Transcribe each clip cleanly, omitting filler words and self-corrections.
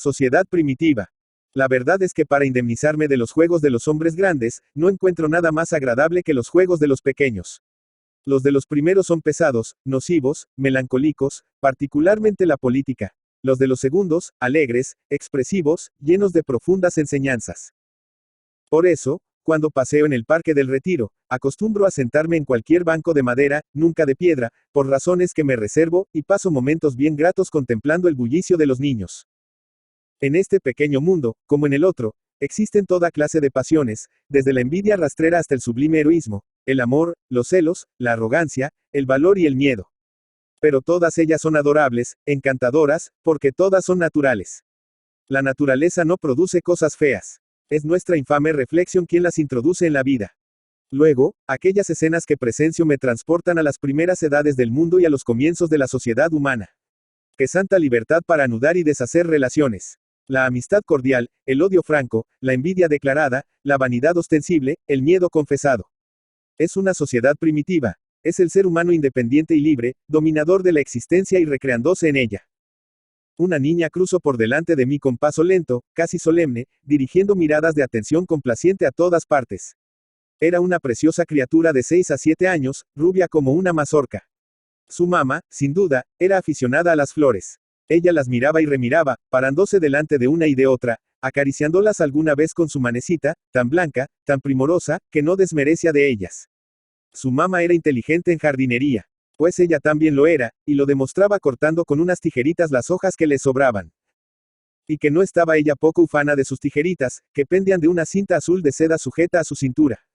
Sociedad primitiva. La verdad es que para indemnizarme de los juegos de los hombres grandes, no encuentro nada más agradable que los juegos de los pequeños. Los de los primeros son pesados, nocivos, melancólicos, particularmente la política. Los de los segundos, alegres, expresivos, llenos de profundas enseñanzas. Por eso, cuando paseo en el Parque del Retiro, acostumbro a sentarme en cualquier banco de madera, nunca de piedra, por razones que me reservo, y paso momentos bien gratos contemplando el bullicio de los niños. En este pequeño mundo, como en el otro, existen toda clase de pasiones, desde la envidia rastrera hasta el sublime heroísmo, el amor, los celos, la arrogancia, el valor y el miedo. Pero todas ellas son adorables, encantadoras, porque todas son naturales. La naturaleza no produce cosas feas. Es nuestra infame reflexión quien las introduce en la vida. Luego, aquellas escenas que presencio me transportan a las primeras edades del mundo y a los comienzos de la sociedad humana. Qué santa libertad para anudar y deshacer relaciones. La amistad cordial, el odio franco, la envidia declarada, la vanidad ostensible, el miedo confesado. Es una sociedad primitiva. Es el ser humano independiente y libre, dominador de la existencia y recreándose en ella. Una niña cruzó por delante de mí con paso lento, casi solemne, dirigiendo miradas de atención complaciente a todas partes. Era una preciosa criatura de 6 a 7 años, rubia como una mazorca. Su mamá, sin duda, era aficionada a las flores. Ella las miraba y remiraba, parándose delante de una y de otra, acariciándolas alguna vez con su manecita, tan blanca, tan primorosa, que no desmerecía de ellas. Su mamá era inteligente en jardinería. Pues ella también lo era, y lo demostraba cortando con unas tijeritas las hojas que le sobraban. Y que no estaba ella poco ufana de sus tijeritas, que pendían de una cinta azul de seda sujeta a su cintura.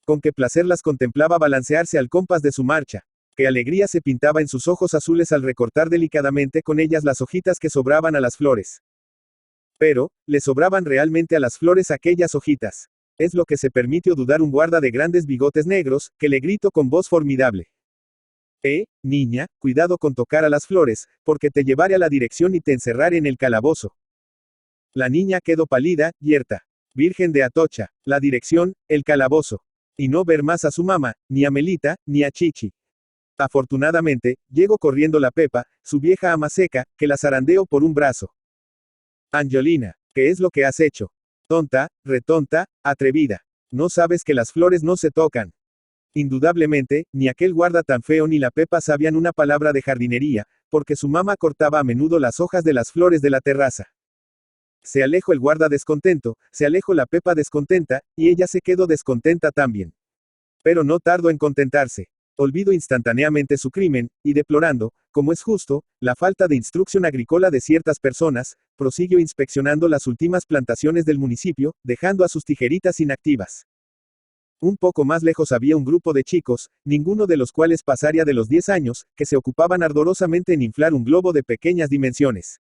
Con qué placer las contemplaba balancearse al compás de su marcha. Qué alegría se pintaba en sus ojos azules al recortar delicadamente con ellas las hojitas que sobraban a las flores. Pero, ¿le sobraban realmente a las flores aquellas hojitas? Es lo que se permitió dudar un guarda de grandes bigotes negros, que le gritó con voz formidable. Niña, cuidado con tocar a las flores, porque te llevaré a la dirección y te encerraré en el calabozo. La niña quedó pálida, yerta. Virgen de Atocha, la dirección, el calabozo. Y no ver más a su mamá, ni a Melita, ni a Chichi. Afortunadamente, llegó corriendo la Pepa, su vieja ama seca, que la zarandeó por un brazo. Angelina, ¿qué es lo que has hecho? Tonta, retonta, atrevida. ¿No sabes que las flores no se tocan? Indudablemente, ni aquel guarda tan feo ni la Pepa sabían una palabra de jardinería, porque su mamá cortaba a menudo las hojas de las flores de la terraza. Se alejó el guarda descontento, se alejó la Pepa descontenta, y ella se quedó descontenta también. Pero no tardó en contentarse. Olvidó instantáneamente su crimen, y deplorando, como es justo, la falta de instrucción agrícola de ciertas personas, prosiguió inspeccionando las últimas plantaciones del municipio, dejando a sus tijeritas inactivas. Un poco más lejos había un grupo de chicos, ninguno de los cuales pasaría de los 10 años, que se ocupaban ardorosamente en inflar un globo de pequeñas dimensiones.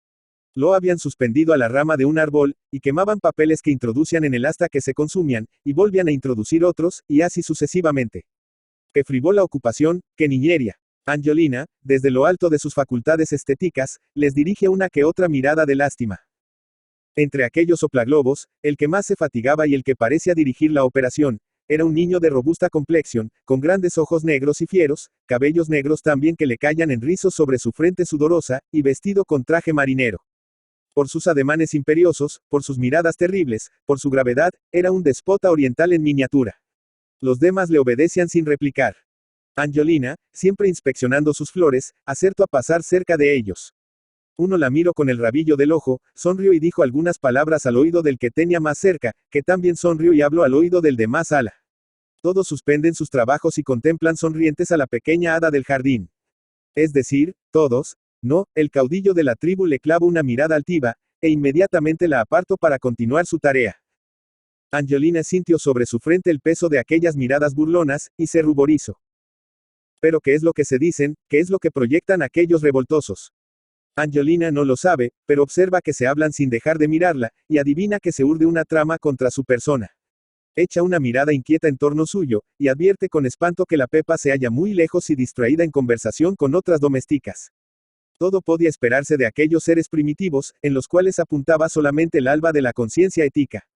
Lo habían suspendido a la rama de un árbol, y quemaban papeles que introducían en él hasta que se consumían, y volvían a introducir otros, y así sucesivamente. Qué frivola ocupación, qué niñería. Angelina, desde lo alto de sus facultades estéticas, les dirige una que otra mirada de lástima. Entre aquellos soplaglobos, el que más se fatigaba y el que parecía dirigir la operación, era un niño de robusta complexión, con grandes ojos negros y fieros, cabellos negros también que le caían en rizos sobre su frente sudorosa, y vestido con traje marinero. Por sus ademanes imperiosos, por sus miradas terribles, por su gravedad, era un déspota oriental en miniatura. Los demás le obedecían sin replicar. Angelina, siempre inspeccionando sus flores, acertó a pasar cerca de ellos. Uno la miró con el rabillo del ojo, sonrió y dijo algunas palabras al oído del que tenía más cerca, que también sonrió y habló al oído del de más ala. Todos suspenden sus trabajos y contemplan sonrientes a la pequeña hada del jardín. Es decir, todos, no, el caudillo de la tribu le clava una mirada altiva, e inmediatamente la apartó para continuar su tarea. Angelina sintió sobre su frente el peso de aquellas miradas burlonas, y se ruborizó. Pero ¿qué es lo que se dicen? ¿Qué es lo que proyectan aquellos revoltosos? Angelina no lo sabe, pero observa que se hablan sin dejar de mirarla, y adivina que se urde una trama contra su persona. Echa una mirada inquieta en torno suyo, y advierte con espanto que la Pepa se halla muy lejos y distraída en conversación con otras domésticas. Todo podía esperarse de aquellos seres primitivos, en los cuales apuntaba solamente el alba de la conciencia ética.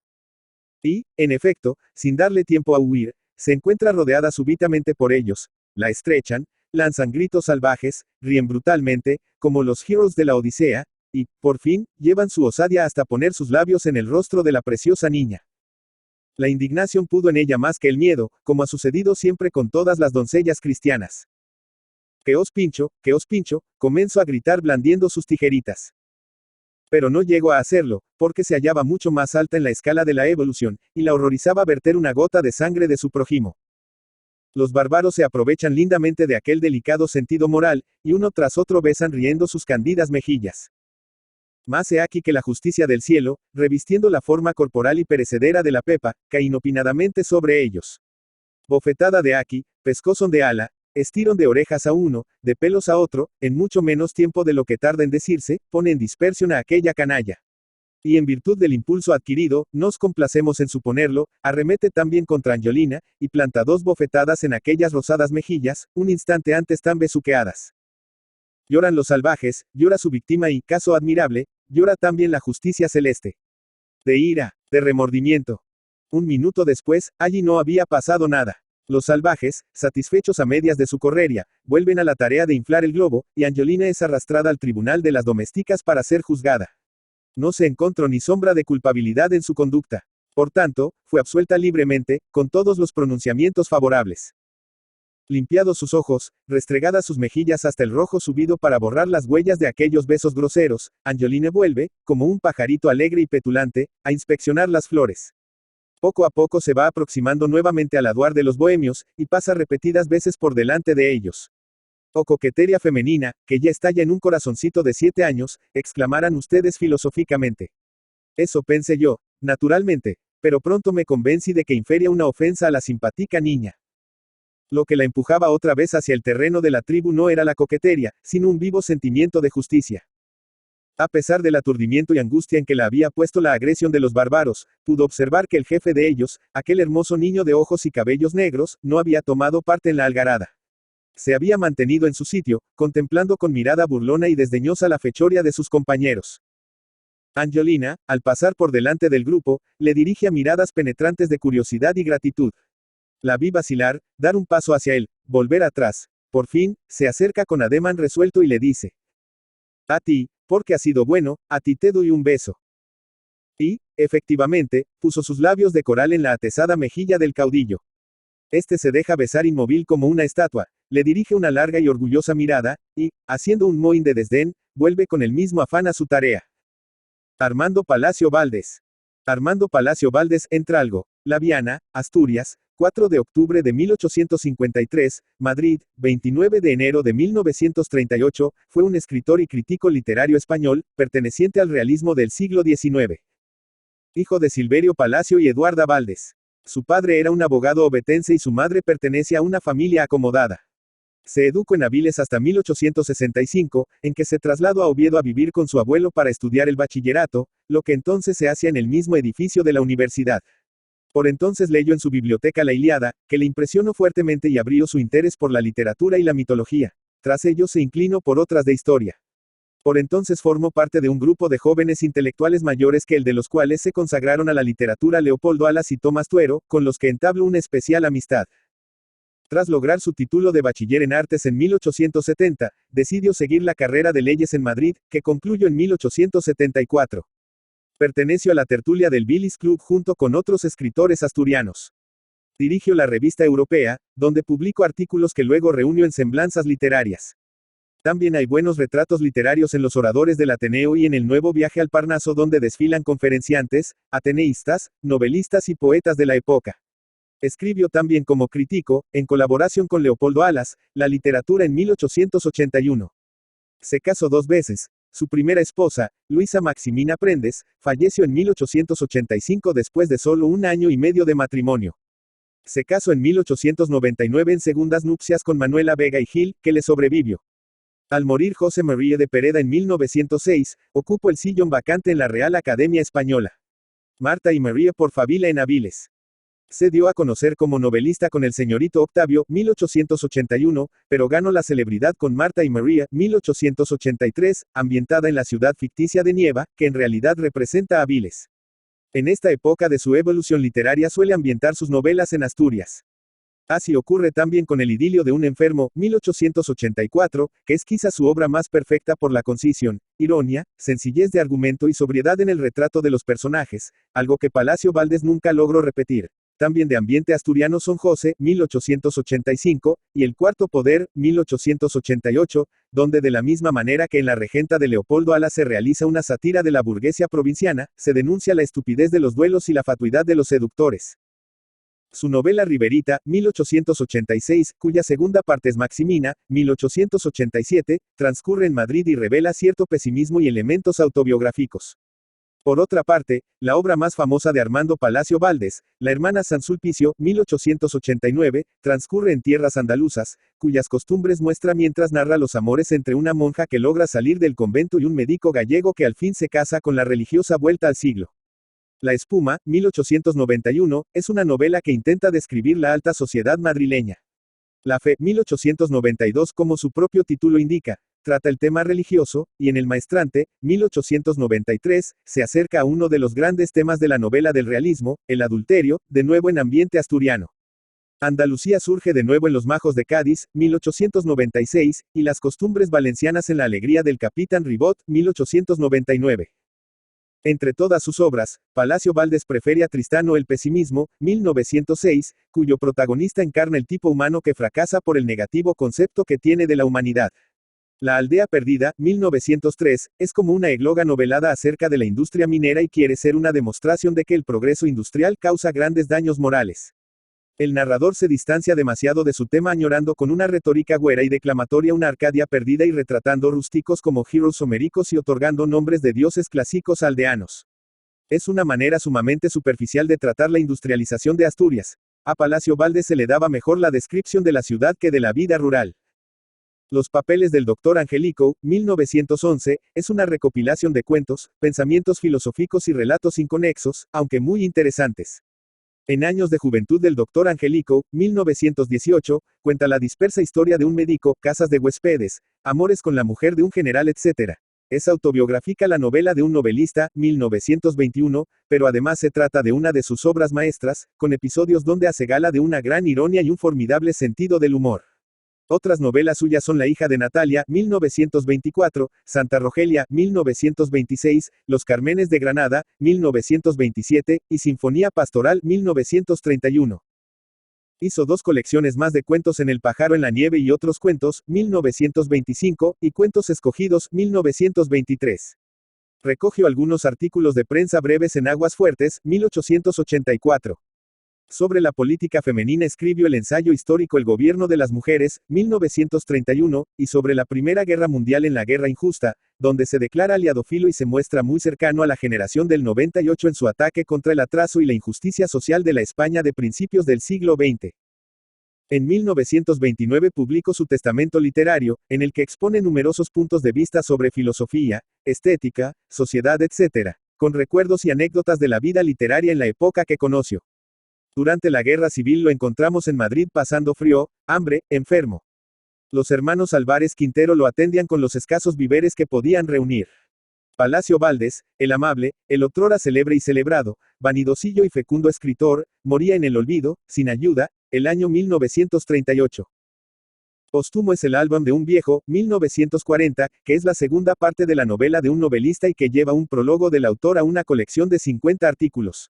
Y, en efecto, sin darle tiempo a huir, se encuentra rodeada súbitamente por ellos, la estrechan, lanzan gritos salvajes, ríen brutalmente, como los heroes de la Odisea, y, por fin, llevan su osadía hasta poner sus labios en el rostro de la preciosa niña. La indignación pudo en ella más que el miedo, como ha sucedido siempre con todas las doncellas cristianas. Que os pincho, comenzó a gritar blandiendo sus tijeritas. Pero no llegó a hacerlo, porque se hallaba mucho más alta en la escala de la evolución, y la horrorizaba verter una gota de sangre de su prójimo. Los bárbaros se aprovechan lindamente de aquel delicado sentido moral, y uno tras otro besan riendo sus candidas mejillas. Mas he aquí que la justicia del cielo, revistiendo la forma corporal y perecedera de la Pepa, cae inopinadamente sobre ellos. Bofetada de aquí, pescozón de ala, estirón de orejas a uno, de pelos a otro, en mucho menos tiempo de lo que tarda en decirse, pone en dispersión a aquella canalla. Y en virtud del impulso adquirido, nos complacemos en suponerlo, arremete también contra Angiolina, y planta 2 bofetadas en aquellas rosadas mejillas, un instante antes tan besuqueadas. Lloran los salvajes, llora su víctima y, caso admirable, llora también la justicia celeste. De ira, de remordimiento. Un minuto después, allí no había pasado nada. Los salvajes, satisfechos a medias de su correria, vuelven a la tarea de inflar el globo, y Angiolina es arrastrada al tribunal de las domésticas para ser juzgada. No se encontró ni sombra de culpabilidad en su conducta. Por tanto, fue absuelta libremente, con todos los pronunciamientos favorables. Limpiados sus ojos, restregadas sus mejillas hasta el rojo subido para borrar las huellas de aquellos besos groseros, Angiolina vuelve, como un pajarito alegre y petulante, a inspeccionar las flores. Poco a poco se va aproximando nuevamente al aduar de los bohemios, y pasa repetidas veces por delante de ellos. Oh coquetería femenina, que ya estalla en un corazoncito de 7 años, exclamarán ustedes filosóficamente. Eso pensé yo, naturalmente, pero pronto me convencí de que infería una ofensa a la simpática niña. Lo que la empujaba otra vez hacia el terreno de la tribu no era la coquetería, sino un vivo sentimiento de justicia. A pesar del aturdimiento y angustia en que la había puesto la agresión de los bárbaros, pudo observar que el jefe de ellos, aquel hermoso niño de ojos y cabellos negros, no había tomado parte en la algarada. Se había mantenido en su sitio, contemplando con mirada burlona y desdeñosa la fechoría de sus compañeros. Angiolina, al pasar por delante del grupo, le dirige a miradas penetrantes de curiosidad y gratitud. La vi vacilar, dar un paso hacia él, volver atrás. Por fin, se acerca con ademán resuelto y le dice: a ti, porque has sido bueno, a ti te doy un beso. Y, efectivamente, puso sus labios de coral en la atezada mejilla del caudillo. Este se deja besar inmóvil como una estatua, le dirige una larga y orgullosa mirada, y, haciendo un mohín de desdén, vuelve con el mismo afán a su tarea. Armando Palacio Valdés. Armando Palacio Valdés Entralgo, La Viana, Asturias, 4 de octubre de 1853, Madrid, 29 de enero de 1938, fue un escritor y crítico literario español, perteneciente al realismo del siglo XIX. Hijo de Silverio Palacio y Eduarda Valdés. Su padre era un abogado ovetense y su madre pertenece a una familia acomodada. Se educó en Avilés hasta 1865, en que se trasladó a Oviedo a vivir con su abuelo para estudiar el bachillerato, lo que entonces se hacía en el mismo edificio de la universidad. Por entonces leyó en su biblioteca la Ilíada, que le impresionó fuertemente y abrió su interés por la literatura y la mitología. Tras ello se inclinó por otras de historia. Por entonces formó parte de un grupo de jóvenes intelectuales mayores que el de los cuales se consagraron a la literatura Leopoldo Alas y Tomás Tuero, con los que entabló una especial amistad. Tras lograr su título de bachiller en artes en 1870, decidió seguir la carrera de leyes en Madrid, que concluyó en 1874. Perteneció a la tertulia del Billis Club junto con otros escritores asturianos. Dirigió la Revista Europea, donde publicó artículos que luego reunió en Semblanzas Literarias. También hay buenos retratos literarios en los oradores del Ateneo y en el Nuevo Viaje al Parnaso, donde desfilan conferenciantes, ateneístas, novelistas y poetas de la época. Escribió también como crítico, en colaboración con Leopoldo Alas, la literatura en 1881. Se casó 2 veces. Su primera esposa, Luisa Maximina Prendes, falleció en 1885 después de solo 1 año y medio de matrimonio. Se casó en 1899 en segundas nupcias con Manuela Vega y Gil, que le sobrevivió. Al morir José María de Pereda en 1906, ocupó el sillón vacante en la Real Academia Española. Marta y María por Favila en Avilés. Se dio a conocer como novelista con El señorito Octavio, 1881, pero ganó la celebridad con Marta y María, 1883, ambientada en la ciudad ficticia de Nieva, que en realidad representa Avilés. En esta época de su evolución literaria suele ambientar sus novelas en Asturias. Así ocurre también con El idilio de un enfermo, 1884, que es quizá su obra más perfecta por la concisión, ironía, sencillez de argumento y sobriedad en el retrato de los personajes, algo que Palacio Valdés nunca logró repetir. También de ambiente asturiano son José, 1885, y El cuarto poder, 1888, donde de la misma manera que en La regenta de Leopoldo Alas se realiza una sátira de la burguesía provinciana, se denuncia la estupidez de los duelos y la fatuidad de los seductores. Su novela Riverita, 1886, cuya segunda parte es Maximina, 1887, transcurre en Madrid y revela cierto pesimismo y elementos autobiográficos. Por otra parte, la obra más famosa de Armando Palacio Valdés, La hermana San Sulpicio, 1889, transcurre en tierras andaluzas, cuyas costumbres muestra mientras narra los amores entre una monja que logra salir del convento y un médico gallego que al fin se casa con la religiosa vuelta al siglo. La espuma, 1891, es una novela que intenta describir la alta sociedad madrileña. La fe, 1892, como su propio título indica, trata el tema religioso, y en El maestrante, 1893, se acerca a uno de los grandes temas de la novela del realismo, el adulterio, de nuevo en ambiente asturiano. Andalucía surge de nuevo en Los majos de Cádiz, 1896, y las costumbres valencianas en La alegría del capitán Ribot, 1899. Entre todas sus obras, Palacio Valdés prefiere a Tristano el pesimismo, 1906, cuyo protagonista encarna el tipo humano que fracasa por el negativo concepto que tiene de la humanidad. La aldea perdida, 1903, es como una égloga novelada acerca de la industria minera y quiere ser una demostración de que el progreso industrial causa grandes daños morales. El narrador se distancia demasiado de su tema añorando con una retórica güera y declamatoria una Arcadia perdida y retratando rústicos como heroes homéricos y otorgando nombres de dioses clásicos aldeanos. Es una manera sumamente superficial de tratar la industrialización de Asturias. A Palacio Valdés se le daba mejor la descripción de la ciudad que de la vida rural. Los papeles del Dr. Angelico, 1911, es una recopilación de cuentos, pensamientos filosóficos y relatos inconexos, aunque muy interesantes. En Años de Juventud del Dr. Angelico, 1918, cuenta la dispersa historia de un médico, casas de huéspedes, amores con la mujer de un general, etc. Es autobiográfica la novela de un novelista, 1921, pero además se trata de una de sus obras maestras, con episodios donde hace gala de una gran ironía y un formidable sentido del humor. Otras novelas suyas son La hija de Natalia, 1924, Santa Rogelia, 1926, Los Cármenes de Granada, 1927, y Sinfonía Pastoral, 1931. Hizo dos colecciones más de cuentos en El pájaro en la nieve y otros cuentos, 1925, y Cuentos escogidos, 1923. Recogió algunos artículos de prensa breves en Aguas Fuertes, 1884. Sobre la política femenina escribió el ensayo histórico El gobierno de las mujeres, 1931, y sobre la Primera Guerra Mundial en La guerra injusta, donde se declara aliadófilo y se muestra muy cercano a la generación del 98 en su ataque contra el atraso y la injusticia social de la España de principios del siglo XX. En 1929 publicó su testamento literario, en el que expone numerosos puntos de vista sobre filosofía, estética, sociedad, etc., con recuerdos y anécdotas de la vida literaria en la época que conoció. Durante la Guerra Civil lo encontramos en Madrid pasando frío, hambre, enfermo. Los hermanos Álvarez Quintero lo atendían con los escasos víveres que podían reunir. Palacio Valdés, el amable, el otrora célebre y celebrado, vanidosillo y fecundo escritor, moría en el olvido, sin ayuda, el año 1938. Póstumo es el álbum de un viejo, 1940, que es la segunda parte de la novela de un novelista y que lleva un prólogo del autor a una colección de 50 artículos.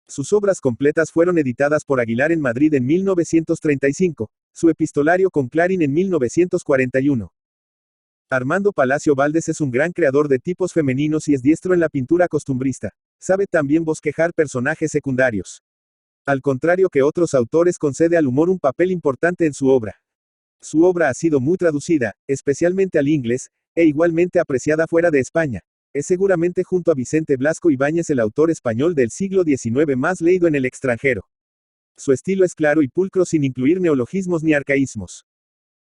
Sus obras completas fueron editadas por Aguilar en Madrid en 1935, su epistolario con Clarín en 1941. Armando Palacio Valdés es un gran creador de tipos femeninos y es diestro en la pintura costumbrista. Sabe también bosquejar personajes secundarios. Al contrario que otros autores, concede al humor un papel importante en su obra. Su obra ha sido muy traducida, especialmente al inglés, e igualmente apreciada fuera de España. Es seguramente junto a Vicente Blasco Ibáñez el autor español del siglo XIX más leído en el extranjero. Su estilo es claro y pulcro sin incluir neologismos ni arcaísmos.